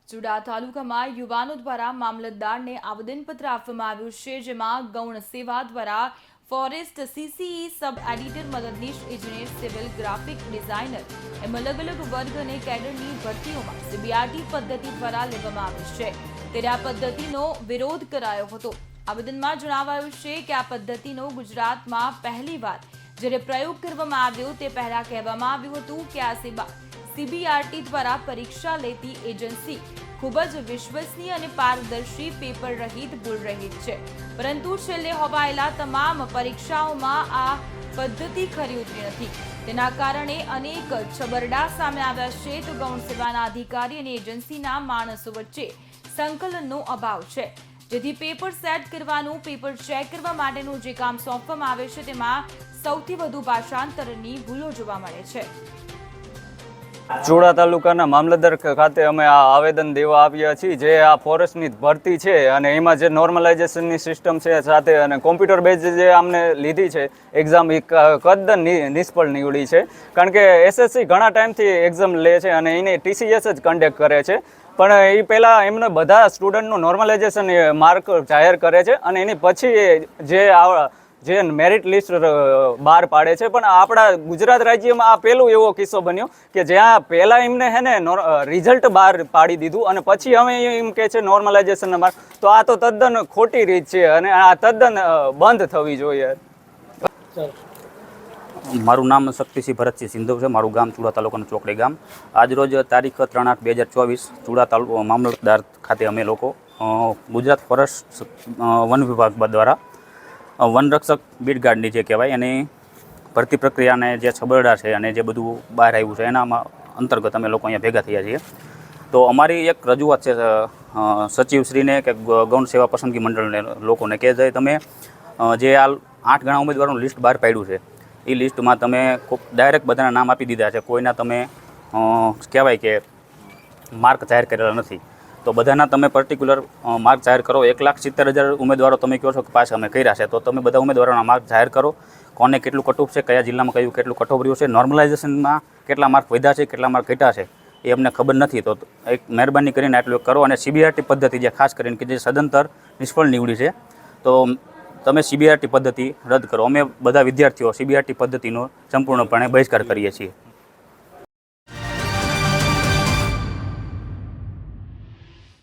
ચુડા તાલુકામાં યુવાનો દ્વારા મામલતદારને આવેદનપત્ર આપવામાં આવ્યું છે, જેમાં ગૌણ સેવા દ્વારા ફોરેસ્ટ સીસીઈ સબ એડિટર મદદનીશ ઇજનેર સિવિલ ગ્રાફિક ડિઝાઇનર એમ અલગ અલગ વર્ગ અને કેડરની ભરતીઓમાં સીબીઆરટી પદ્ધતિ દ્વારા લેવામાં આવી છે, ત્યારે આ પદ્ધતિનો વિરોધ કરાયો હતો। આવેદનમાં જણાવાયું છે કે આ પદ્ધતિનો ગુજરાતમાં પહેલીવાર જ્યારે પ્રયોગ કરવામાં આવ્યો તે પહેલા કહેવામાં આવ્યું હતું કે આ સીબીઆરટી દ્વારા પરીક્ષા લેતી એજન્સી ખૂબ જ વિશ્વસનીય અને પારદર્શી પેપર રહિત ભૂલ રહિત છે, પરંતુ છેલ્લે હોવાયેલા તમામ પરીક્ષાઓમાં આ પદ્ધતિ ખરી ઉતરી નથી। તેના કારણે અનેક છબરડા સામે આવ્યા છે, તો ગૌણ સેવાના અધિકારી અને એજન્સીના માણસો વચ્ચે સંકલનનો અભાવ છે, જેથી પેપર સેટ કરવાનું, પેપર ચેક કરવા માટેનું જે કામ સોંપવામાં આવે છે તેમાં સૌથી વધુ ભાષાંતરની ભૂલો જોવા મળે છે। ચુડા તાલુકાના મામલતદાર ખાતે અમે આ આવેદન દેવા આવ્યા છીએ, જે આ ફોરેસ્ટની ભરતી છે અને એમાં જે નોર્મલાઇઝેશનની સિસ્ટમ છે સાથે અને કોમ્પ્યુટર બેઝ જે અમને લીધી છે એક્ઝામ, એ કદન નિષ્ફળ નીવડી છે, કારણ કે એસએસસી ઘણા ટાઈમથી એક્ઝામ લે છે અને એને ટીસીએસ જ કન્ડક્ટ કરે છે, પણ એ પહેલાં એમને બધા સ્ટુડન્ટનું નોર્મલાઇઝેશન માર્ક જાહેર કરે છે અને એની પછી જે મેરિટ લિસ્ટ બહાર પાડે છે। પણ આપણા ગુજરાત રાજ્યમાં આ પહેલું એવો કિસ્સો બન્યો કે જ્યાં પહેલાં એમને હે ને રિઝલ્ટ બહાર પાડી દીધું અને પછી હવે એમ કહે છે નોર્મલાઇઝેશનના માર્ક, તો આ તો તદ્દન ખોટી રીત છે અને આ તદ્દન બંધ થવી જોઈએ। મારું નામ શક્તિસિંહ ભરતસિંહ સિંધવ છે, મારું ગામ ચુડા તાલુકાનું ચોકડી ગામ। આજરોજ તારીખ 3/8/2024 ચુડા તાલુકા મામલતદાર ખાતે અમે લોકો ગુજરાત ફોરેસ્ટ વન વિભાગ દ્વારા વનરક્ષક બીટ ગાર્ડની જે કહેવાય એની ભરતી પ્રક્રિયાને જે છબરડા છે અને જે બધું બહાર આવ્યું છે એના અંતર્ગત અમે લોકો અહીંયા ભેગા થયા છીએ। તો અમારી એક રજૂઆત છે સચિવશ્રીને કે ગૌણ સેવા પસંદગી મંડળને લોકોને કે જે તમે જે આ 8 ગણા ઉમેદવારોનું લિસ્ટ બહાર પાડ્યું છે એ લિસ્ટમાં તમે ડાયરેક્ટ બધાના નામ આપી દીધા છે, કોઈના તમે કહેવાય કે માર્ક જાહેર કરેલા નથી, તો બધાના તમે પર્ટિક્યુલર માર્ક જાહેર કરો। 1,70,000 ઉમેદવારો તમે કહો છો કે પાસ અમે કર્યા છે, તો તમે બધા ઉમેદવારોના માર્ક જાહેર કરો, કોને કેટલું કટઓફ છે, કયા જિલ્લામાં કયું કેટલું કટઓફ રહ્યું છે, નોર્મલાઇઝેશનમાં કેટલા માર્ક વધ્યા છે, કેટલા માર્ક ઘટ્યા છે એ અમને ખબર નથી, તો એક મહેરબાની કરીને આટલું કરો। અને સીબીઆરટી પદ્ધતિ જે ખાસ કરીને કે જે સદંતર નિષ્ફળ નીવડી છે, તો તમે સીબીઆરટી પદ્ધતિ રદ કરો। અમે બધા વિદ્યાર્થીઓ સીબીઆરટી પદ્ધતિનો સંપૂર્ણપણે બહિષ્કાર કરીએ છીએ।